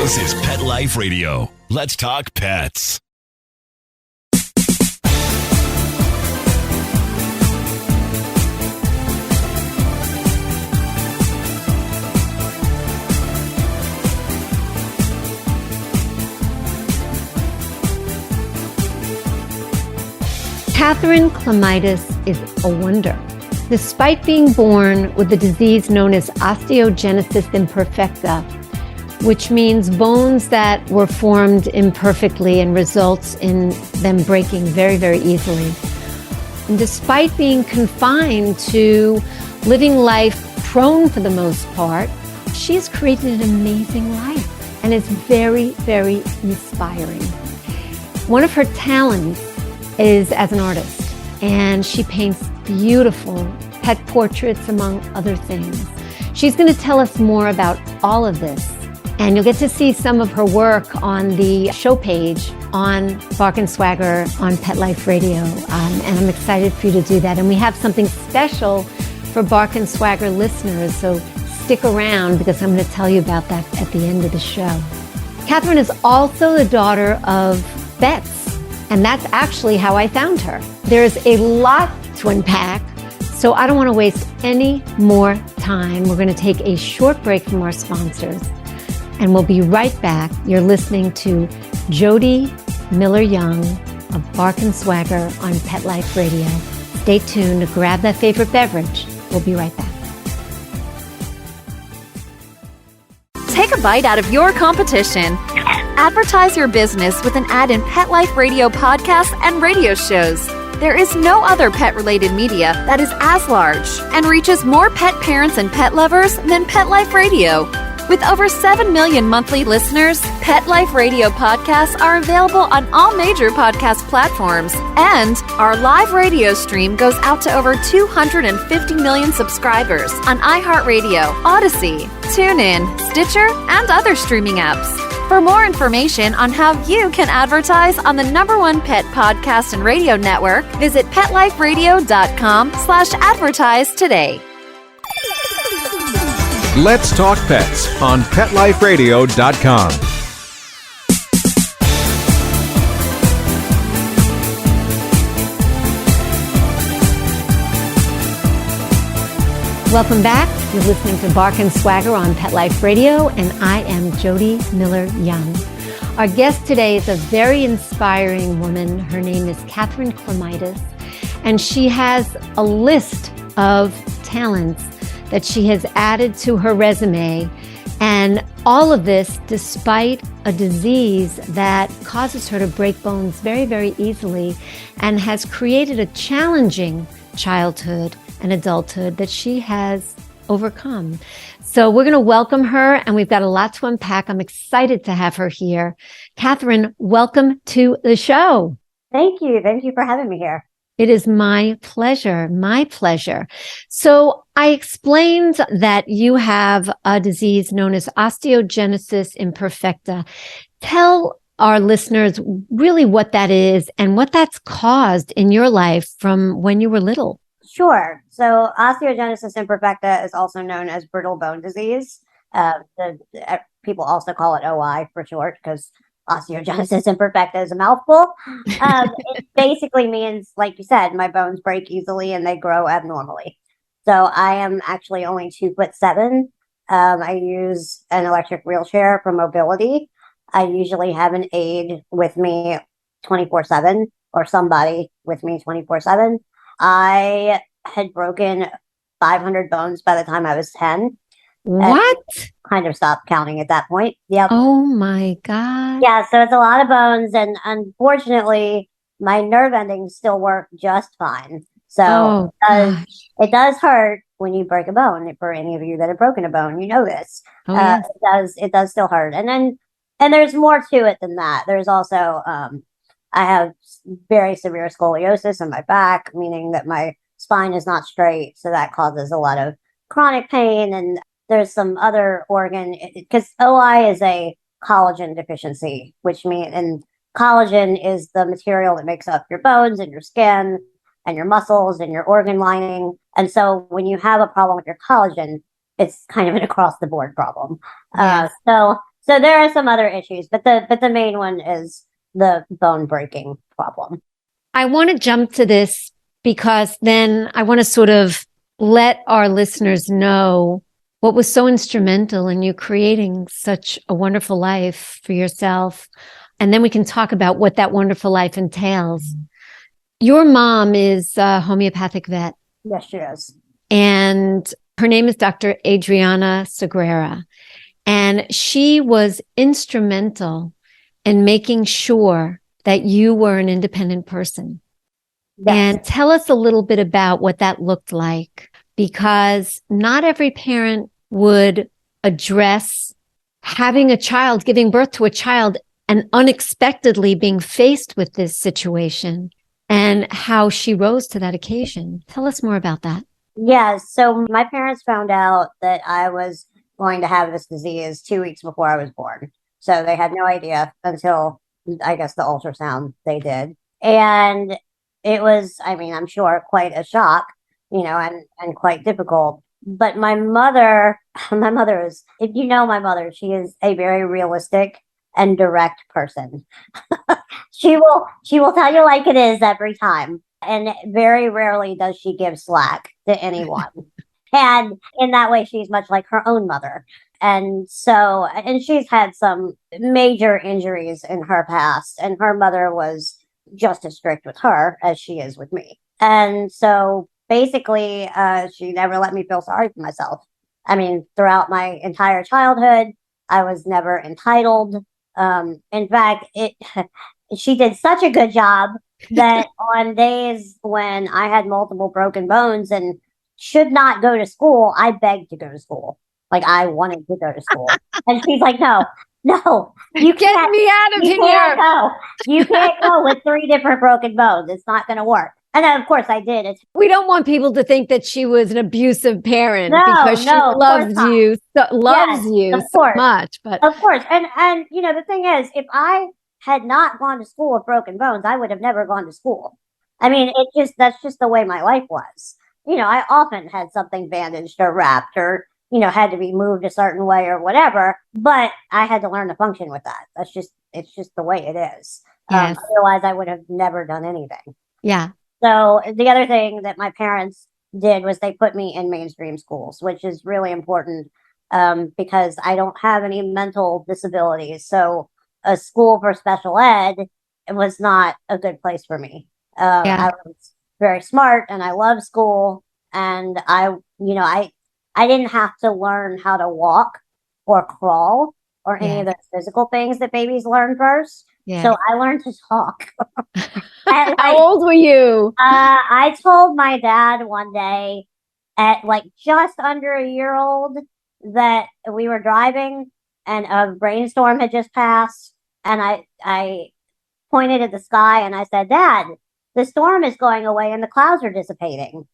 This is Pet Life Radio. Let's talk pets. Katherine Klimitas is a wonder. Despite being born with the disease known as osteogenesis imperfecta, which means bones that were formed imperfectly and results in them breaking very, very easily. And despite being confined to living life prone for the most part, she's created an amazing life and is very, very inspiring. One of her talents is as an artist, and she paints beautiful pet portraits, among other things. She's going to tell us more about all of this, and you'll get to see some of her work on the show page on Bark and Swagger on Pet Life Radio, and I'm excited for you to do that. And we have something special for Bark and Swagger listeners, so stick around because I'm going to tell you about that at the end of the show. Katherine is also the daughter of vets, and that's actually how I found her. There's a lot to unpack, so I don't want to waste any more time. We're going to take a short break from our sponsors, and we'll be right back. You're listening to Jody Miller-Young of Bark and Swagger on Pet Life Radio. Stay tuned to grab that favorite beverage. We'll be right back. Take a bite out of your competition. Advertise your business with an ad in Pet Life Radio podcasts and radio shows. There is no other pet-related media that is as large and reaches more pet parents and pet lovers than Pet Life Radio. With over 7 million monthly listeners, Pet Life Radio podcasts are available on all major podcast platforms, and our live radio stream goes out to over 250 million subscribers on iHeartRadio, Odyssey, TuneIn, Stitcher, and other streaming apps. For more information on how you can advertise on the #1 pet podcast and radio network, visit PetLifeRadio.com/advertise today. Let's Talk Pets on PetLifeRadio.com. Welcome back. You're listening to Bark and Swagger on Pet Life Radio, and I am Jody Miller-Young. Our guest today is a very inspiring woman. Her name is Katherine Klimitas, and she has a list of talents that she has added to her resume, and all of this despite a disease that causes her to break bones very, very easily and has created a challenging childhood and adulthood that she has overcome. So we're going to welcome her, and we've got a lot to unpack. I'm excited to have her here. Katherine, welcome to the show. Thank you. Thank you for having me here. It is my pleasure. My pleasure. So I explained that you have a disease known as osteogenesis imperfecta. Tell our listeners really what that is and what that's caused in your life from when you were little. Sure. So osteogenesis imperfecta is also known as brittle bone disease. People also call it OI for short because osteogenesis imperfecta is a mouthful. It basically means, like you said, my bones break easily and they grow abnormally. So I am actually only 2'7". I use an electric wheelchair for mobility. I usually have an aide with me 24/7 or somebody with me 24/7. I had broken 500 bones by the time I was 10. What? Kind of stopped counting at that point. Yep. Oh my God. Yeah, so it's a lot of bones, and unfortunately, my nerve endings still work just fine. So it does hurt when you break a bone. For any of you that have broken a bone, you know this. Yes. It does still hurt. And there's more to it than that. There's also I have very severe scoliosis in my back, meaning that my spine is not straight, so that causes a lot of chronic pain. And there's some other organ, because OI is a collagen deficiency, which means, and collagen is the material that makes up your bones and your skin and your muscles and your organ lining. And so when you have a problem with your collagen, it's kind of an across the board problem. Yes. So So there are some other issues, but the main one is the bone breaking problem. I want to jump to this because then I want to sort of let our listeners know what was so instrumental in you creating such a wonderful life for yourself. And then we can talk about what that wonderful life entails. Your mom is a homeopathic vet. Yes, she is. And her name is Dr. Adriana Segrera. And she was instrumental in making sure that you were an independent person. Yes. And tell us a little bit about what that looked like, because not every parent would address having a child, giving birth to a child, and unexpectedly being faced with this situation, and how she rose to that occasion. Tell us more about that. Yes. So my parents found out that I was going to have this disease 2 weeks before I was born. So they had no idea until, I guess, the ultrasound they did. And it was, I mean, I'm sure quite a shock, and quite difficult. But my mother is, if you know my mother, she is a very realistic and direct person. She will tell you like it is every time. And very rarely does she give slack to anyone. And in that way, she's much like her own mother. And so, and she's had some major injuries in her past, and her mother was just as strict with her as she is with me. And so basically, she never let me feel sorry for myself. I mean, throughout my entire childhood, I was never entitled. In fact, she did such a good job that on days when I had multiple broken bones and should not go to school, I begged to go to school. Like, I wanted to go to school. And she's like, no, you Get can't. me out of You here. can't go. You can't go with 3 different broken bones. It's not going to work. And then, of course, I did. We don't want people to think that she was an abusive parent No, because she no, of loves course not. you, Yes, of so course. much. But Of course. And the thing is, if I had not gone to school with broken bones, I would have never gone to school. I mean, that's just the way my life was. I often had something bandaged or wrapped or, had to be moved a certain way or whatever, but I had to learn to function with that. It's just the way it is. Yes. Otherwise, I would have never done anything. Yeah. So the other thing that my parents did was they put me in mainstream schools, which is really important because I don't have any mental disabilities. So a school for special ed was not a good place for me. I was very smart and I love school, and I didn't have to learn how to walk or crawl or any of those physical things that babies learn first. Yeah. So I learned to talk. How old were you? I told my dad one day at like just under a year old that we were driving and a rainstorm had just passed. And I pointed at the sky and I said, Dad, the storm is going away and the clouds are dissipating.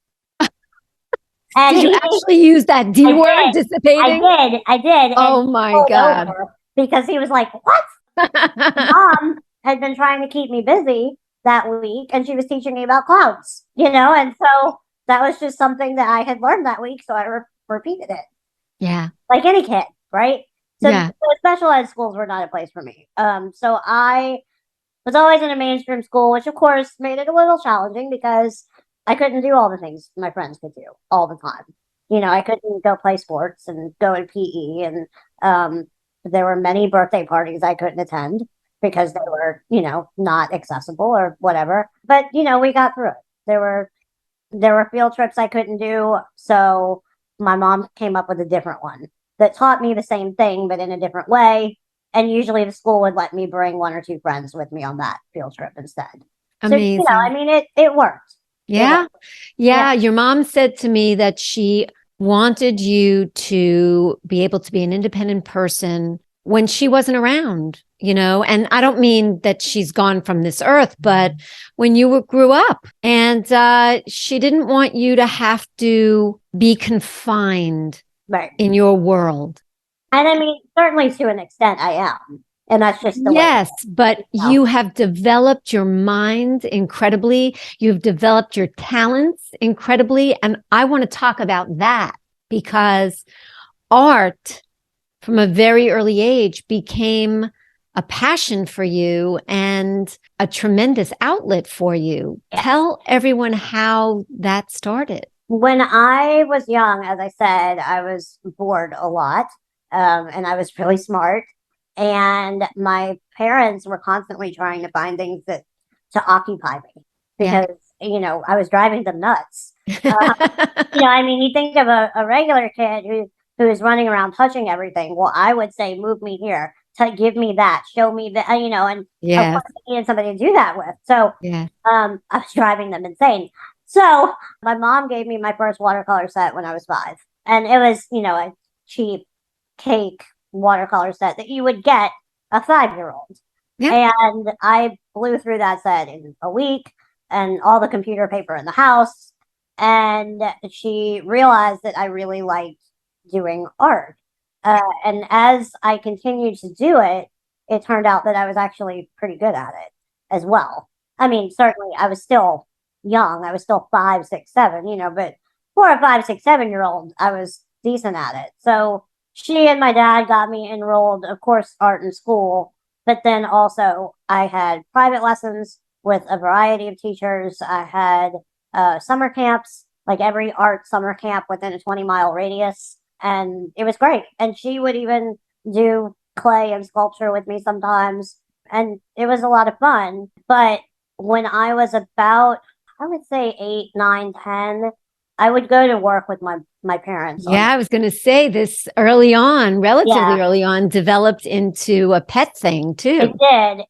And Did you actually use that D word, dissipating? I did. Oh my God. Because he was like, what? Mom had been trying to keep me busy that week and she was teaching me about clouds, and so that was just something that I had learned that week. So I repeated it. Yeah. Like any kid, right? So, Yeah. so special ed schools were not a place for me. So I was always in a mainstream school, which of course made it a little challenging because I couldn't do all the things my friends could do all the time. I couldn't go play sports and go to PE, and there were many birthday parties I couldn't attend because they were, not accessible or whatever. But, we got through it. There were field trips I couldn't do. So my mom came up with a different one that taught me the same thing, but in a different way. And usually the school would let me bring 1 or 2 friends with me on that field trip instead. Amazing. So, I mean, it worked. Yeah. Yeah. Your mom said to me that she wanted you to be able to be an independent person when she wasn't around, and I don't mean that she's gone from this earth, but when you grew up, and she didn't want you to have to be confined in your world. And I mean, certainly to an extent I am. And that's just the way. Yes, but you have developed your mind incredibly. You've developed your talents incredibly. And I want to talk about that because art from a very early age became a passion for you and a tremendous outlet for you. Yes. Tell everyone how that started. When I was young, as I said, I was bored a lot, and I was really smart. And my parents were constantly trying to find things to occupy me because, I was driving them nuts. I mean, you think of a regular kid who is running around touching everything. Well, I would say, move me here, give me that, show me that, and of Yes. course I needed somebody to do that with. So Yeah. I was driving them insane. So my mom gave me my first watercolor set when I was 5. And it was, a cheap cake watercolor set that you would get a 5-year-old. Yeah. And I blew through that set in a week and all the computer paper in the house. And she realized that I really liked doing art. And as I continued to do it, it turned out that I was actually pretty good at it as well. I mean, certainly I was still young. I was still 5, 6, 7, but for a 5, 6, 7-year-old, I was decent at it. So she and my dad got me enrolled, of course, art in school, but then also I had private lessons with a variety of teachers. I had summer camps, like every art summer camp within a 20-mile radius. And it was great. And she would even do clay and sculpture with me sometimes. And it was a lot of fun. But when I was about, I would say 8, 9, 10, I would go to work with my parents. Yeah, I was going to say this early on, relatively Yeah. early on, developed into a pet thing too.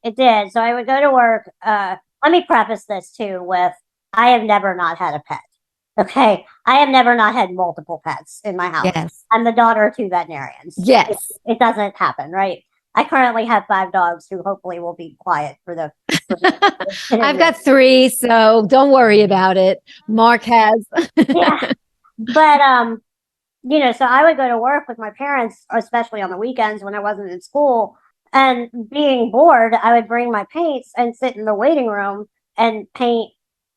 It did. So I would go to work. Let me preface this too with, I have never not had a pet. Okay. I have never not had multiple pets in my house. Yes. I'm the daughter of 2 veterinarians. Yes. It doesn't happen, right? I currently have 5 dogs who hopefully will be quiet for the. I've got 3, so don't worry about it. Mark has. Yeah. But, so I would go to work with my parents, especially on the weekends when I wasn't in school. And being bored, I would bring my paints and sit in the waiting room and paint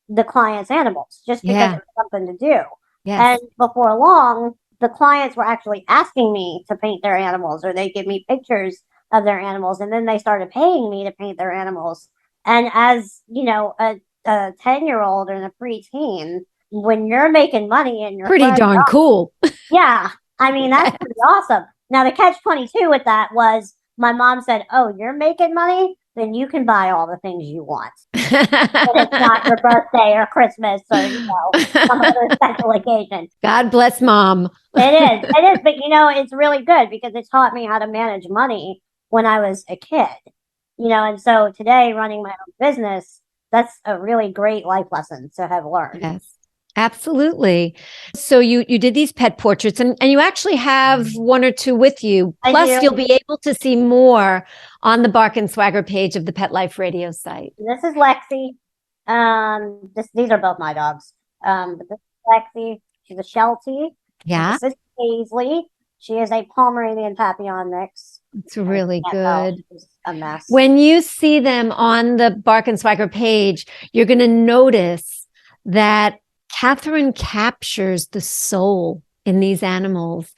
the clients' animals just because it was something to do. Yes. And before long, the clients were actually asking me to paint their animals, or they give me pictures of their animals, and then they started paying me to paint their animals. And as a 10-year-old and a preteen, when you're making money and you're pretty darn cool. Yeah, I mean that's pretty awesome. Now the catch-22 with that was my mom said, "Oh, you're making money? Then you can buy all the things you want. But it's not your birthday or Christmas or some other special occasion." God bless mom. It is. But it's really good because it taught me how to manage money when I was a kid. And so today running my own business, that's a really great life lesson to have learned. Yes. Absolutely. So you did these pet portraits and you actually have 1 or 2 with you. Plus you'll be able to see more on the Bark and Swagger page of the Pet Life Radio site. This is Lexi. These are both my dogs. But this is Lexi. She's a Sheltie. Yeah. This is Paisley. She is a Pomeranian Papillon mix. It's really good. She's a mess. When you see them on the Bark and Swagger page, you're going to notice that Katherine captures the soul in these animals,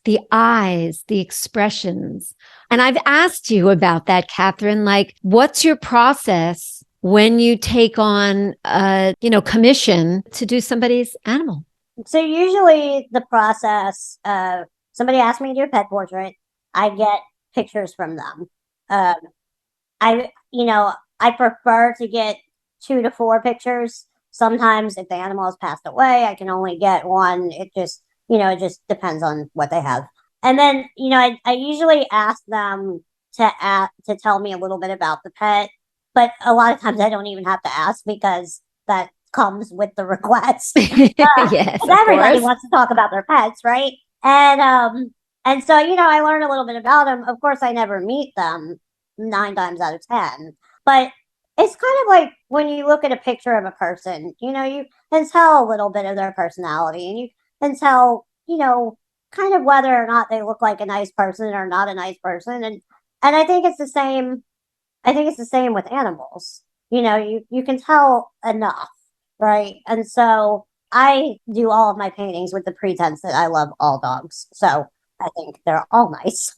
the eyes, the expressions. And I've asked you about that, Katherine, like, what's your process when you take on a, commission to do somebody's animal? So usually the process, somebody asks me to do a pet portrait, I get pictures from them. I prefer to get 2 to 4 pictures. Sometimes if the animal has passed away, I can only get 1. It just depends on what they have. And then, I usually ask them to tell me a little bit about the pet, but a lot of times I don't even have to ask because that comes with the request. Yes, everybody wants to talk about their pets, right? And so, I learn a little bit about them. Of course, I never meet them 9 times out of 10, but it's kind of like when you look at a picture of a person, you can tell a little bit of their personality, and you can tell, kind of whether or not they look like a nice person or not a nice person. And I think it's the same. I think it's the same with animals. You can tell enough, right? And so I do all of my paintings with the pretense that I love all dogs. So I think they're all nice.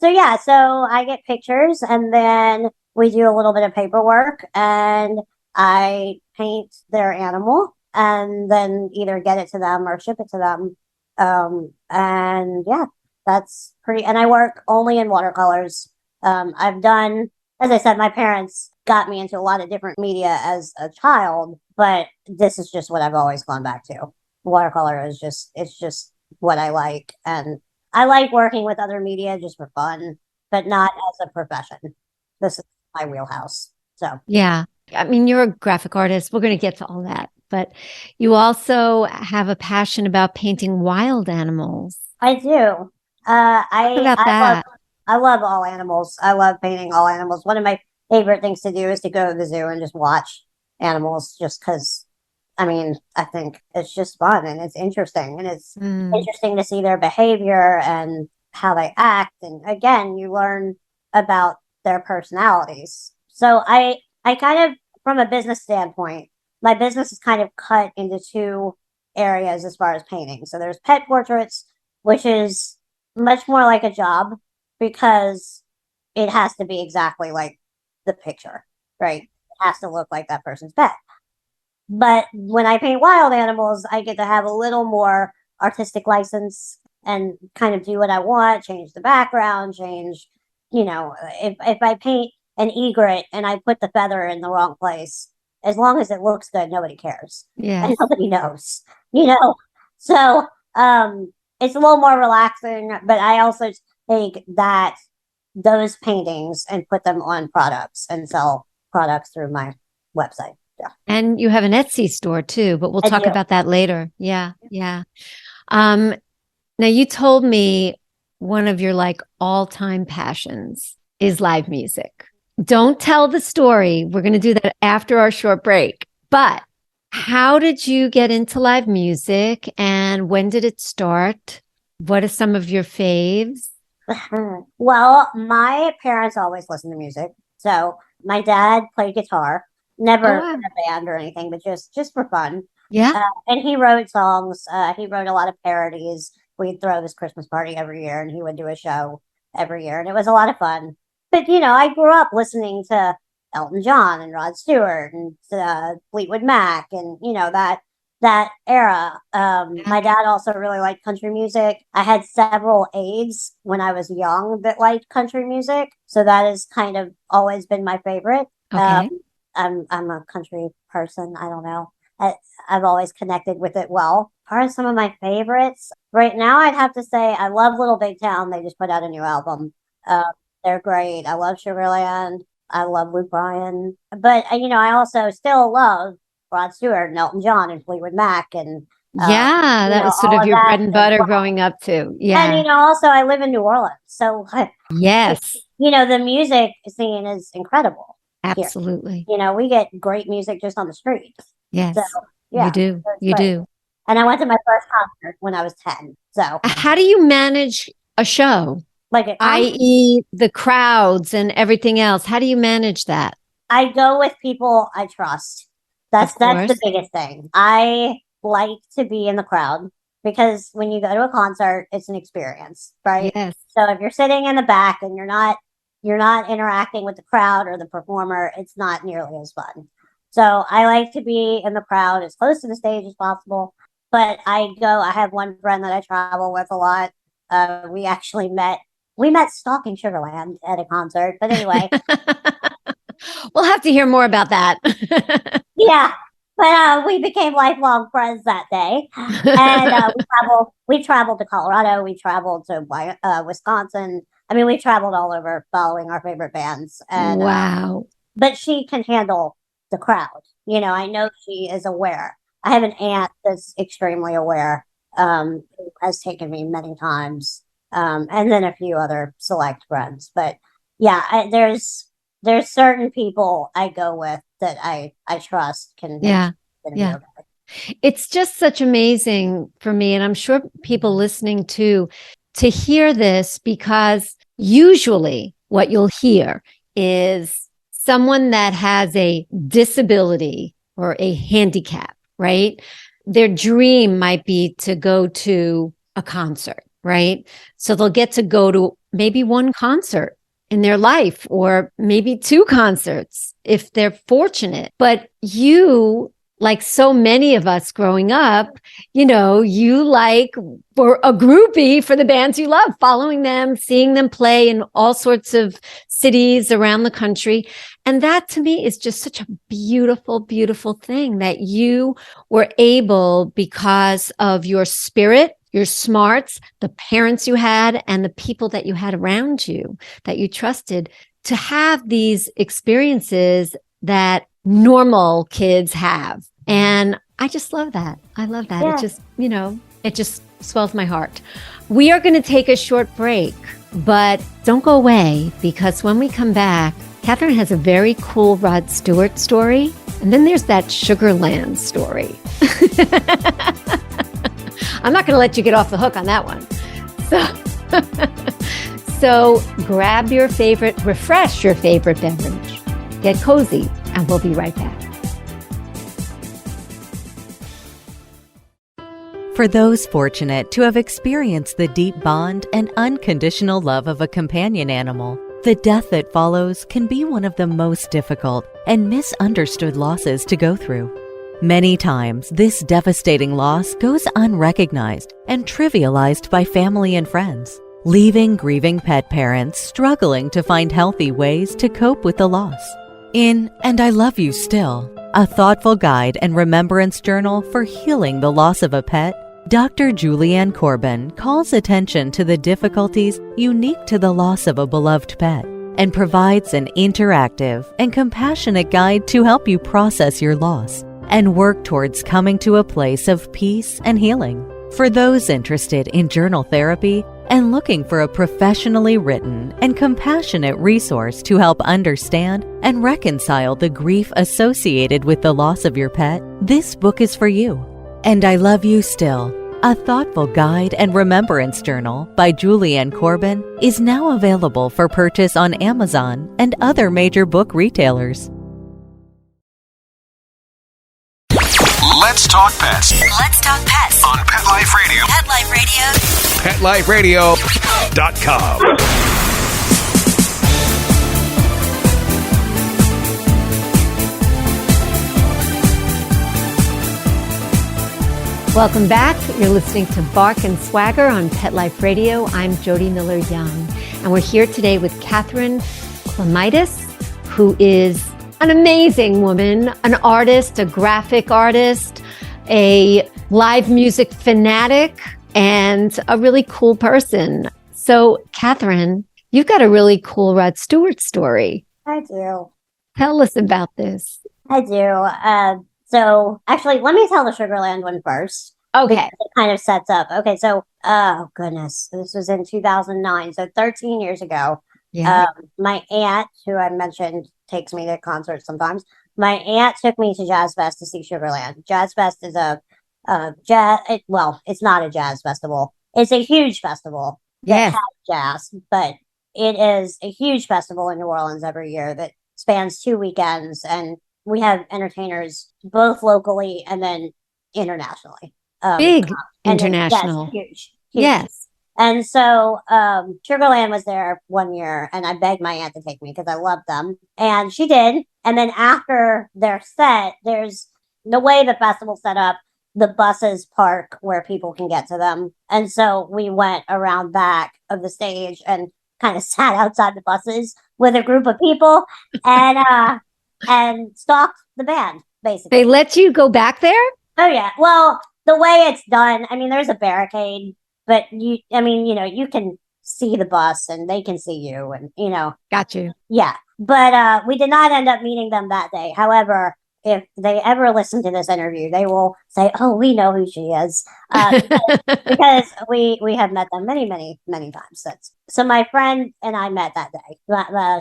So yeah, so I get pictures and then we do a little bit of paperwork and I paint their animal and then either get it to them or ship it to them. And yeah, that's pretty, and I work only in watercolors. I've done, as I said, my parents got me into a lot of different media as a child, but this is just what I've always gone back to. Watercolor is just, it's just what I like. And I like working with other media just for fun, but not as a profession. This is my wheelhouse. So, Yeah. I mean, you're a graphic artist. We're going to get to all that, but you also have a passion about painting wild animals. I do. Talk about that. I love all animals. I love painting all animals. One of my favorite things to do is to go to the zoo and just watch animals just because, I mean, I think it's just fun and it's interesting and it's interesting to see their behavior and how they act. And again, you learn about their personalities. So I kind of, from a business standpoint, my business is kind of cut into two areas as far as painting. So there's pet portraits, which is much more like a job because it has to be exactly like the picture, right? It has to look like that person's pet. But when I paint wild animals, I get to have a little more artistic license and kind of do what I want, change the background, change, if I paint an egret and I put the feather in the wrong place, as long as it looks good, nobody cares. Yeah. And nobody knows, you know? So, it's a little more relaxing, but I also take those paintings and put them on products and sell products through my website. Yeah. And you have an Etsy store too, but we'll talk about that later. Yeah. Yeah. Now you told me one of your like all-time passions is live music. Don't tell the story. We're going to do that after our short break. But how did you get into live music and when did it start? What are some of your faves? Well, my parents always listened to music. So my dad played guitar, never in a band or anything, but just for fun. Yeah. And he wrote songs. He wrote a lot of parodies. We'd throw this Christmas party every year and he would do a show every year. And it was a lot of fun. But, I grew up listening to Elton John and Rod Stewart and Fleetwood Mac and, that era. My dad also really liked country music. I had several aides when I was young that liked country music. So that has kind of always been my favorite. Okay. I'm a country person. I don't know. I've always connected with it well. Part of some of my favorites right now, I'd have to say I love Little Big Town. They just put out a new album. They're great. I love Sugarland. I love Luke Bryan. But, I also still love Rod Stewart and Elton John and Fleetwood Mac. And that was sort of your bread and butter growing up too. Yeah. And, also I live in New Orleans. So, yes, the music scene is incredible. Absolutely. Here. We get great music just on the streets. Yes, so, yeah, you do. You do. And I went to my first concert when I was 10. So how do you manage a show? Like i.e. the crowds and everything else. How do you manage that? I go with people I trust. That's the biggest thing. I like to be in the crowd because when you go to a concert, it's an experience, right? Yes. So if you're sitting in the back and you're not interacting with the crowd or the performer, it's not nearly as fun. So I like to be in the crowd as close to the stage as possible. But I have one friend that I travel with a lot. We met stalking Sugarland at a concert. But anyway. We'll have to hear more about that. Yeah. But we became lifelong friends that day. And we traveled to Colorado. We traveled to Wisconsin. I mean, we traveled all over following our favorite bands. And, wow. But she can handle the crowd. I know she is aware. I have an aunt that's extremely aware, who has taken me many times. And then a few other select friends. But yeah, there's certain people I go with that I trust can. Yeah. It's just such amazing for me. And I'm sure people listening to hear this, because usually what you'll hear is someone that has a disability or a handicap, right? Their dream might be to go to a concert, right? So they'll get to go to maybe one concert in their life, or maybe two concerts if they're fortunate. But you, like so many of us growing up, you were a groupie for the bands you love, following them, seeing them play in all sorts of cities around the country. And that to me is just such a beautiful, beautiful thing that you were able, because of your spirit, your smarts, the parents you had, and the people that you had around you that you trusted, to have these experiences that normal kids have. And I just love that. I love that. Yeah. It just swells my heart. We are going to take a short break, but don't go away, because when we come back, Katherine has a very cool Rod Stewart story. And then there's that Sugarland story. I'm not going to let you get off the hook on that one. So grab your refresh your favorite beverage, get cozy, and we'll be right back. For those fortunate to have experienced the deep bond and unconditional love of a companion animal, the death that follows can be one of the most difficult and misunderstood losses to go through. Many times, this devastating loss goes unrecognized and trivialized by family and friends, leaving grieving pet parents struggling to find healthy ways to cope with the loss. In And I Love You Still, a thoughtful guide and remembrance journal for healing the loss of a pet, Dr. Julianne Corbin calls attention to the difficulties unique to the loss of a beloved pet and provides an interactive and compassionate guide to help you process your loss and work towards coming to a place of peace and healing. For those interested in journal therapy and looking for a professionally written and compassionate resource to help understand and reconcile the grief associated with the loss of your pet, this book is for you. And I Love You Still, a thoughtful guide and remembrance journal by Julianne Corbin, is now available for purchase on Amazon and other major book retailers. Let's talk pets Let's talk pets on Pet Life Radio. Pet Life Radio. PetLifeRadio.com. Welcome back. You're listening to Bark and Swagger on Pet Life Radio. I'm Jody Miller-Young, and we're here today with Katherine Klimitas, who is an amazing woman, an artist, a graphic artist, a live music fanatic, and a really cool person. So, Katherine, you've got a really cool Rod Stewart story. I do. Tell us about this. I do. So actually, let me tell the Sugarland one first. Okay. Because it kind of sets up. Okay, so, oh goodness, this was in 2009, so 13 years ago. Yeah. My aunt, who I mentioned, takes me to concerts sometimes. My aunt took me to Jazz Fest to see Sugarland. Jazz Fest is it's not a jazz festival. It's a huge festival that has jazz, but it is a huge festival in New Orleans every year that spans 2 weekends, and we have entertainers both locally and then internationally. Big and international. Yes, huge. Yes. And so Sugarland was there one year, and I begged my aunt to take me because I loved them. And she did. And then after their set, there's the way the festival's set up, the buses park where people can get to them. And so we went around back of the stage and kind of sat outside the buses with a group of people and stalked the band, basically. They let you go back there? Oh, yeah. Well, the way it's done, I mean, there's a barricade, but you can see the bus and they can see you and, Got you. Yeah. But we did not end up meeting them that day. However, if they ever listen to this interview, they will say, "Oh, we know who she is," because we have met them many, many, many times since. So my friend and I met that day.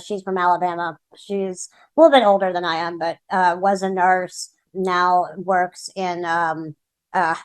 She's from Alabama. She's a little bit older than I am, but was a nurse. Now works in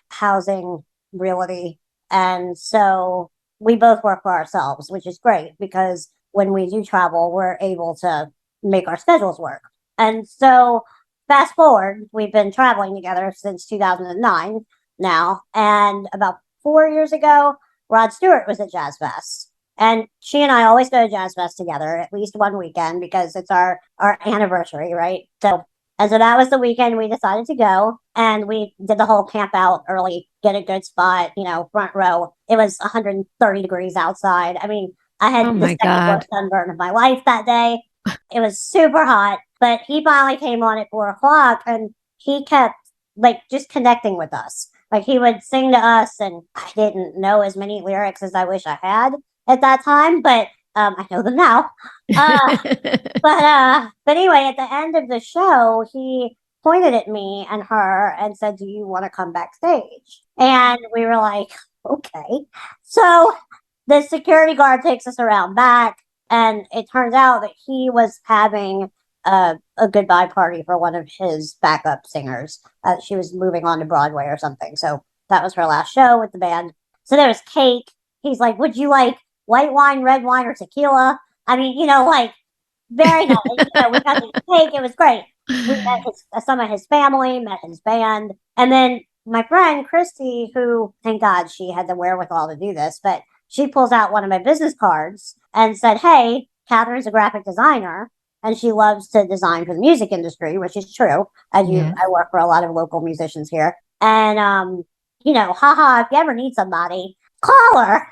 housing realty, and so we both work for ourselves, which is great because when we do travel, we're able to make our schedules work. And so fast forward, we've been traveling together since 2009 now. And about 4 years ago, Rod Stewart was at Jazz Fest. And she and I always go to Jazz Fest together at least one weekend because it's our anniversary, right? So that was the weekend we decided to go, and we did the whole camp out early, get a good spot, front row. It was 130 degrees outside. I mean, I had the second worst sunburn of my life that day. It was super hot, but he finally came on at 4:00, and he kept just connecting with us. Like, he would sing to us, and I didn't know as many lyrics as I wish I had at that time, but I know them now. But anyway, at the end of the show, he pointed at me and her and said, "Do you want to come backstage?" And we were like, okay. So the security guard takes us around back, and it turns out that he was having a goodbye party for one of his backup singers. She was moving on to Broadway or something. So that was her last show with the band. So there was cake. He's like, "Would you like white wine, red wine, or tequila?" I mean, very nice. We got the cake. It was great. We met some of his family, met his band. And then my friend, Christy, who, thank God she had the wherewithal to do this, but she pulls out one of my business cards and said, "Hey, Catherine's a graphic designer, and she loves to design for the music industry," which is true. I work for a lot of local musicians here. And, haha, if you ever need somebody, call her.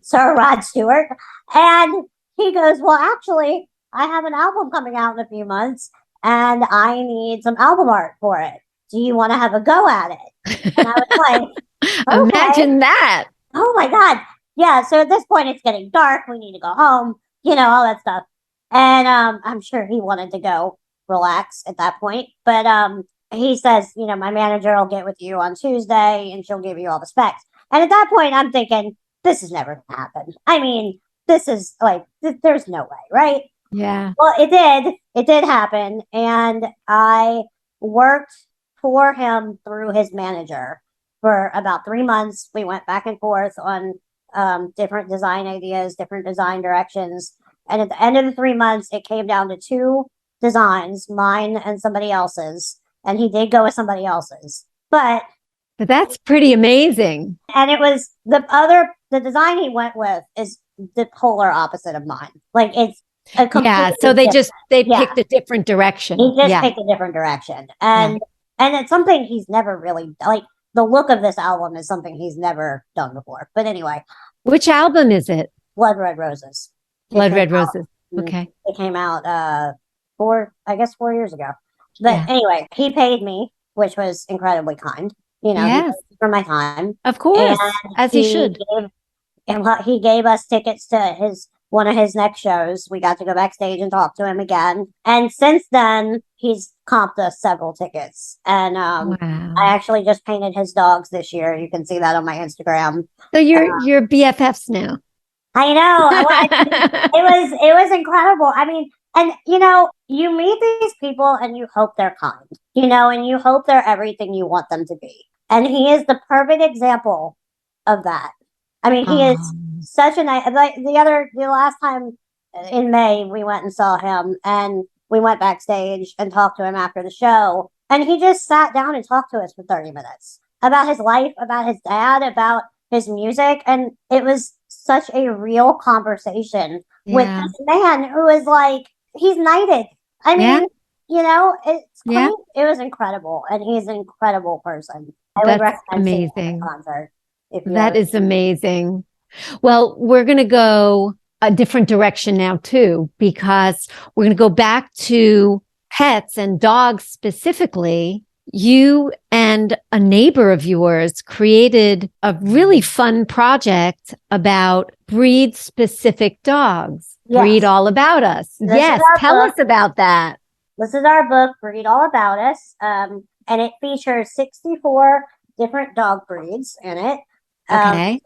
Sir Rod Stewart. And he goes, "Well, actually, I have an album coming out in a few months, and I need some album art for it. Do you want to have a go at it?" And I was like, okay. Imagine that. Oh my God. Yeah. So at this point, it's getting dark. We need to go home, all that stuff. And I'm sure he wanted to go relax at that point. But he says, "My manager will get with you on Tuesday, and she'll give you all the specs." And at that point, I'm thinking, this is never going to happen. I mean, this is there's no way, right? Yeah. Well, it did. It did happen. And I worked for him through his manager for about 3 months. We went back and forth on different design ideas, different design directions. And at the end of the 3 months, it came down to 2 designs, mine and somebody else's. And he did go with somebody else's. But that's pretty amazing. And it was the design he went with is the polar opposite of mine. It's a completely so they different. picked a different direction. He just picked a different direction. And it's something he's never really, the look of this album is something he's never done before. But anyway. Which album is it? Blood Red Roses. Blood Red Roses. Okay. It came out 4 years ago. But anyway, he paid me, which was incredibly kind. Yes. For my time. Of course, as he should. He gave us tickets to one of his next shows. We got to go backstage and talk to him again. And since then, he's comped us several tickets. And wow. I actually just painted his dogs this year. You can see that on my Instagram. So you're BFFs now. I know. It was incredible. I mean, and you meet these people and you hope they're kind, and you hope they're everything you want them to be. And he is the perfect example of that. I mean, he is such a nice, the last time in May, we went and saw him, and we went backstage and talked to him after the show. And he just sat down and talked to us for 30 minutes about his life, about his dad, about his music. And it was such a real conversation with this man who is he's knighted. I mean, it's it was incredible. And he's an incredible person. I would recommend seeing him at a concert. That is amazing. Well, we're going to go a different direction now too, because we're going to go back to pets and dogs specifically. You and a neighbor of yours created a really fun project about breed-specific dogs. Yes. Breed All About Us. Yes, tell us about that. This is our book, Breed All About Us, and it features 64 different dog breeds in it. Okay.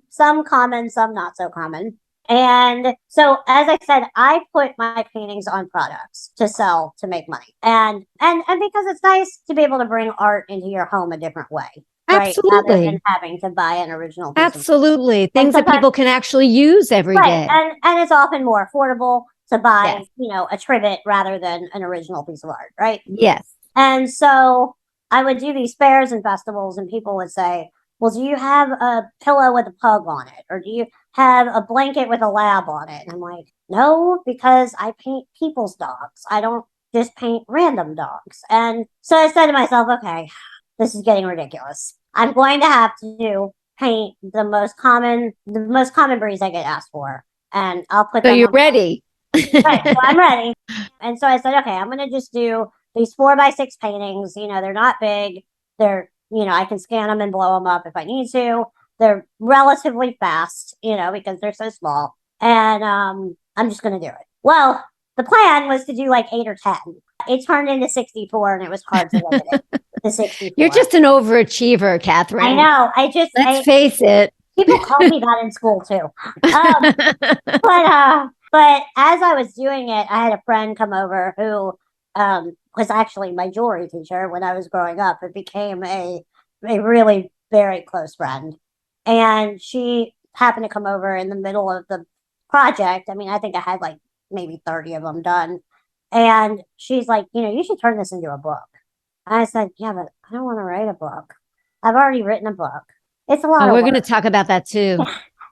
Some common, some not so common. And so, as I said, I put my paintings on products to sell to make money. And because it's nice to be able to bring art into your home a different way. Absolutely. Right? Rather than having to buy an original piece. Absolutely. Things that people can actually use every day. And it's often more affordable to buy, a trivet rather than an original piece of art, right? Yes. And so I would do these fairs and festivals, and people would say, well, do you have a pillow with a pug on it? Or do you have a blanket with a lab on it? And I'm like, no, because I paint people's dogs. I don't just paint random dogs. And so I said to myself, okay, this is getting ridiculous. I'm going to have to paint the most common breeds I get asked for. And I'll put So them you're on ready. right, so I'm ready. And so I said, okay, I'm going to just do these 4x6 paintings. They're not big. They're, I can scan them and blow them up if I need to. They're relatively fast, because they're so small. And I'm just going to do it. Well, the plan was to do like 8 or 10. It turned into 64 and it was hard to limit it to 64. You're just an overachiever, Katherine. I know. Let's face it. People called me that in school too. But as I was doing it, I had a friend come over who was actually my jewelry teacher when I was growing up. It became a really very close friend. And she happened to come over in the middle of the project. I mean, I think I had like maybe 30 of them done. And she's like, you should turn this into a book. And I said, yeah, but I don't want to write a book. I've already written a book. It's a lot of work. We're going to talk about that too.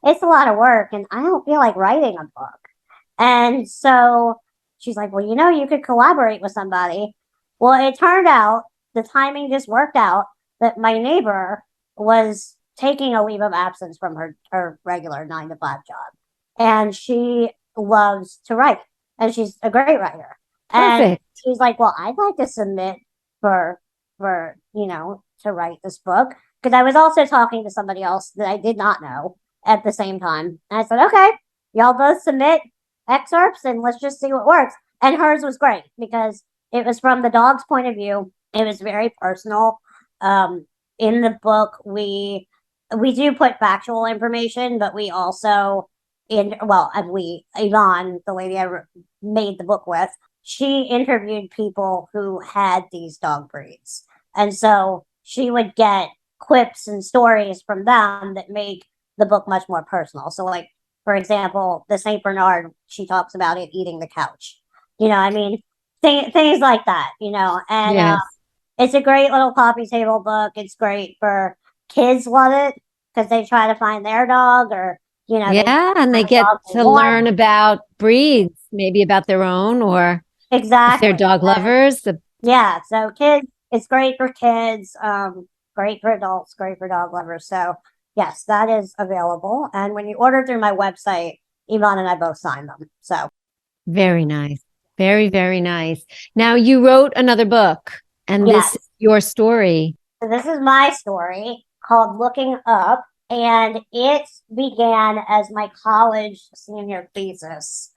It's a lot of work and I don't feel like writing a book. And so she's like, well, you could collaborate with somebody. Well, it turned out the timing just worked out that my neighbor was taking a leave of absence from her regular 9-to-5 job. And she loves to write and she's a great writer. And Perfect. she's like, well, I'd like to submit for to write this book. Because I was also talking to somebody else that I did not know at the same time. And I said, okay, y'all both submit excerpts and let's just see what works. And hers was great because it was from the dog's point of view. It was very personal. In the book, we do put factual information, but we also, Yvonne, the lady I made the book with, she interviewed people who had these dog breeds. And so she would get quips and stories from them that make the book much more personal. So like, for example, the St. Bernard, she talks about it eating the couch. Things like that, and Yes. It's a great little coffee table book. It's great for kids love it because they try to find their dog or, and they get to learn about breeds, maybe about their own or exactly. if they're dog lovers. Yeah. So kids, it's great for kids. Great for adults, great for dog lovers. So yes, that is available. And when you order through my website, Yvonne and I both sign them. So very nice. Very, very nice. Now you wrote another book and this is your story. So this is my story called Looking Up. And it began as my college senior thesis.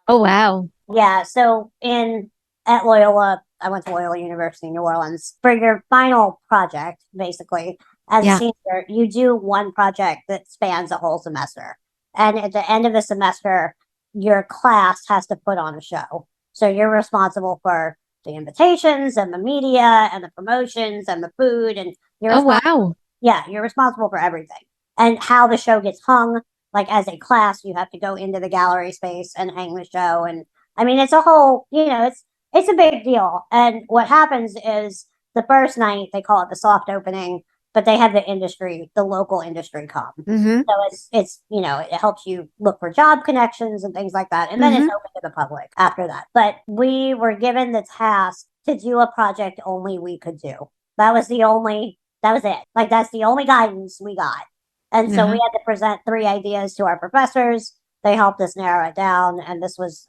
Oh, wow. Yeah. So at Loyola, I went to Loyola University, New Orleans. For your final project, basically, as a senior, you do one project that spans a whole semester. And at the end of the semester, your class has to put on a show. So you're responsible for the invitations and the media and the promotions and the food. And you're you're responsible for everything. And how the show gets hung. Like as a class, you have to go into the gallery space and hang the show. And I mean, it's a whole, it's a big deal. And what happens is the first night, they call it the soft opening, but they have the local industry come. Mm-hmm. So it's it helps you look for job connections and things like that. And then it's open to the public after that. But we were given the task to do a project only we could do. That was it. Like that's the only guidance we got. And so we had to present 3 ideas to our professors. They helped us narrow it down. And this is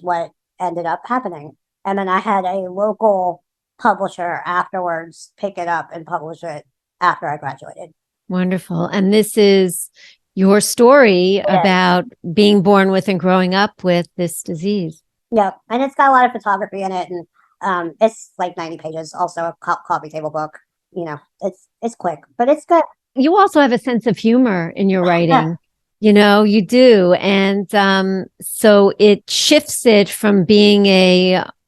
what ended up happening. And then I had a local publisher afterwards pick it up and publish it after I graduated. Wonderful. And this is your story about being born with and growing up with this disease. Yeah. And it's got a lot of photography in it. And it's like 90 pages, also a coffee table book. It's quick, but it's good. You also have a sense of humor in your writing. You do. And so it shifts it from being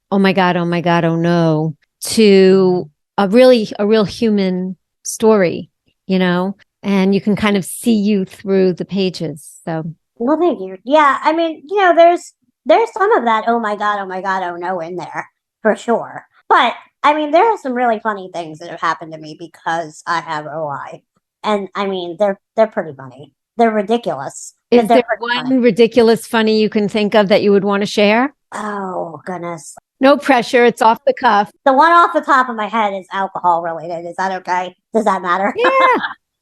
oh my God, oh no, to a real human story, and you can kind of see you through the pages. So, well, thank you. Yeah. I mean, there's some of that, oh my God, oh no in there for sure. But I mean, there are some really funny things that have happened to me because I have OI. And I mean, they're pretty funny. They're ridiculous. Is but they're there pretty one funny. ridiculous funny you can think of that you would want to share? Oh, goodness. No pressure. It's off the cuff. The one off the top of my head is alcohol related. Is that okay? Does that matter? Yeah.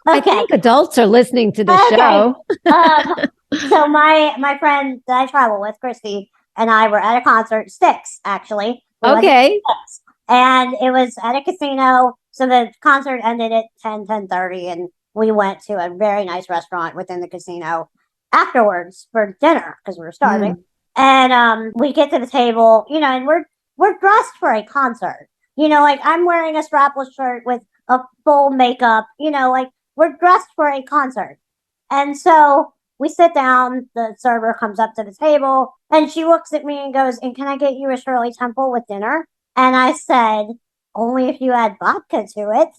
I Okay. think adults are listening to the Okay. show. So my friend that I travel with, Christy, and I were at a concert, Styx, actually. We went to Okay. Styx. And it was at a casino. So the concert ended at 10:30, and we went to a very nice restaurant within the casino afterwards for dinner because we were starving. And we get to the table, and we're dressed for a concert. Like I'm wearing a strapless shirt with a full makeup, like we're dressed for a concert. And so we sit down, the server comes up to the table, and she looks at me and goes, "And can I get you a Shirley Temple with dinner?" And I said, "Only if you add vodka to it."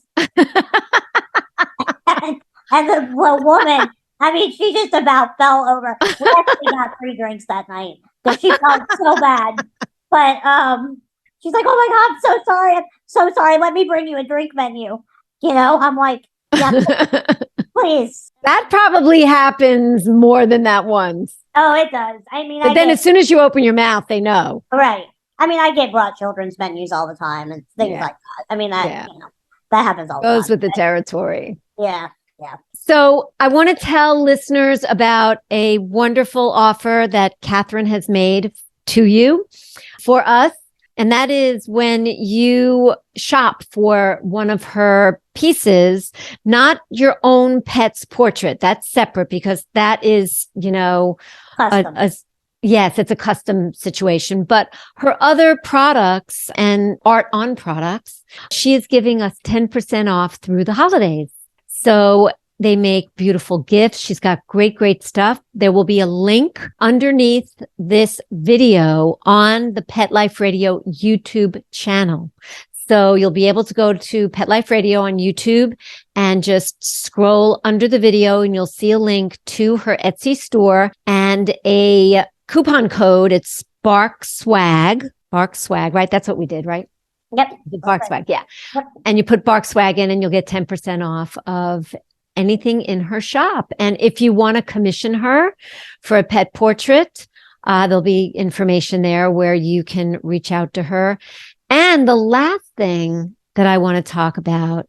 and the woman, I mean, she just about fell over. We actually got 3 drinks that night because she felt so bad. But she's like, "Oh my God, I'm so sorry. I'm so sorry. Let me bring you a drink menu." I'm like, "Yeah, please." That probably happens more than that once. Oh, it does. I mean, But then as soon as you open your mouth, they know. right. I mean, I get brought children's menus all the time and things like that. I mean, that that happens all the time. Goes with the territory. Yeah. So I want to tell listeners about a wonderful offer that Katherine has made to you for us. And that is when you shop for one of her pieces, not your own pet's portrait. That's separate because that is, Custom. Yes, it's a custom situation. But her other products and art on products, she is giving us 10% off through the holidays. So they make beautiful gifts. She's got great stuff. There will be a link underneath this video on the Pet Life Radio YouTube channel. So you'll be able to go to Pet Life Radio on YouTube and just scroll under the video and you'll see a link to her Etsy store and a coupon code. It's Bark Swag, right? That's what we did, right? Yep. The Bark Swag, yeah. Yep. And you put Bark Swag in and you'll get 10% off of anything in her shop. And if you want to commission her for a pet portrait, there'll be information there where you can reach out to her. And the last thing that I want to talk about,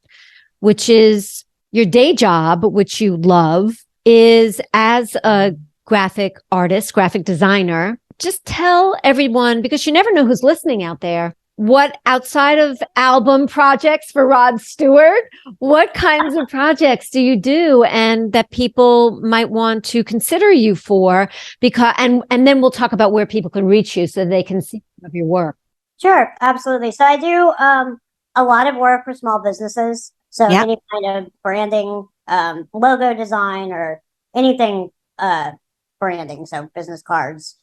which is your day job, which you love, is as a graphic artist, graphic designer. Just tell everyone, because you never know who's listening out there, what outside of album projects for Rod Stewart, what kinds of projects do you do and that people might want to consider you for? Because and then we'll talk about where people can reach you so they can see some of your work. Sure, absolutely. So I do a lot of work for small businesses. So any kind of branding, logo design, or anything branding. So business cards,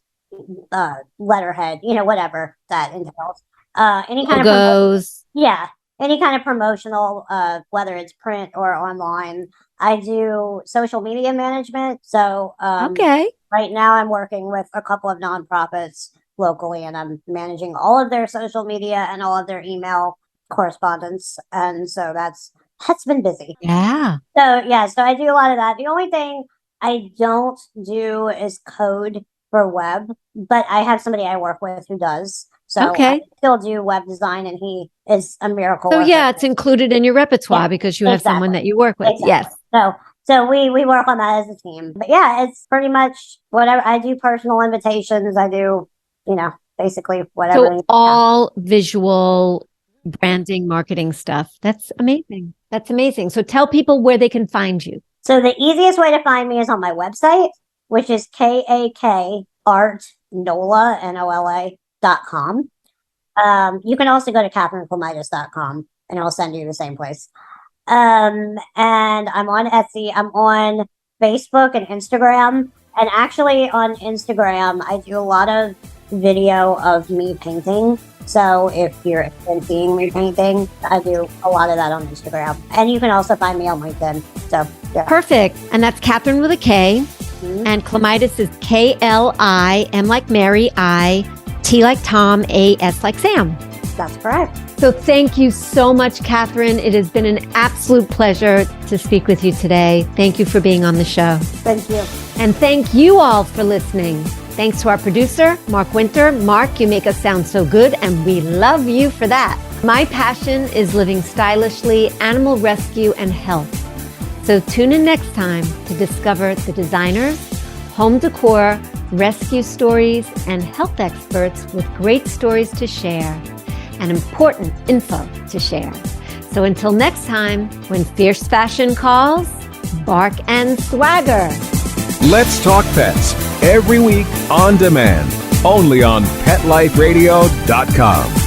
letterhead, whatever that entails. Any kind Logos. any kind of promotional, whether it's print or online. I do social media management. So right now I'm working with a couple of nonprofits locally, and I'm managing all of their social media and all of their email correspondence. And so that's been busy. Yeah. So I do a lot of that. The only thing I don't do is code for web, but I have somebody I work with who does. So I still do web design, and he is a miracle. So it's included in your repertoire because you have someone that you work with. Exactly. Yes. So we work on that as a team. But it's pretty much whatever. I do personal invitations. I do, basically whatever. So all visual branding, marketing stuff. That's amazing. So tell people where they can find you. So the easiest way to find me is on my website, which is KAKArtNola.com. You can also go to KatherineKlimitas.com and it'll send you to the same place. And I'm on Etsy. I'm on Facebook and Instagram. And actually on Instagram, I do a lot of video of me painting. So if you're interested in seeing me painting, I do a lot of that on Instagram. And you can also find me on LinkedIn. So Perfect. And that's Katherine with a K. Mm-hmm. And Klimitas is KLI, M like Mary, I, T like Tom, A, S like Sam. That's correct. So thank you so much, Katherine. It has been an absolute pleasure to speak with you today. Thank you for being on the show. Thank you. And thank you all for listening. Thanks to our producer, Mark Winter. Mark, you make us sound so good, and we love you for that. My passion is living stylishly, animal rescue, and health. So tune in next time to discover the designers, home decor, rescue stories, and health experts with great stories to share and important info to share. So until next time, when fierce fashion calls, bark and swagger. Let's Talk Pets, every week on demand, only on PetLifeRadio.com.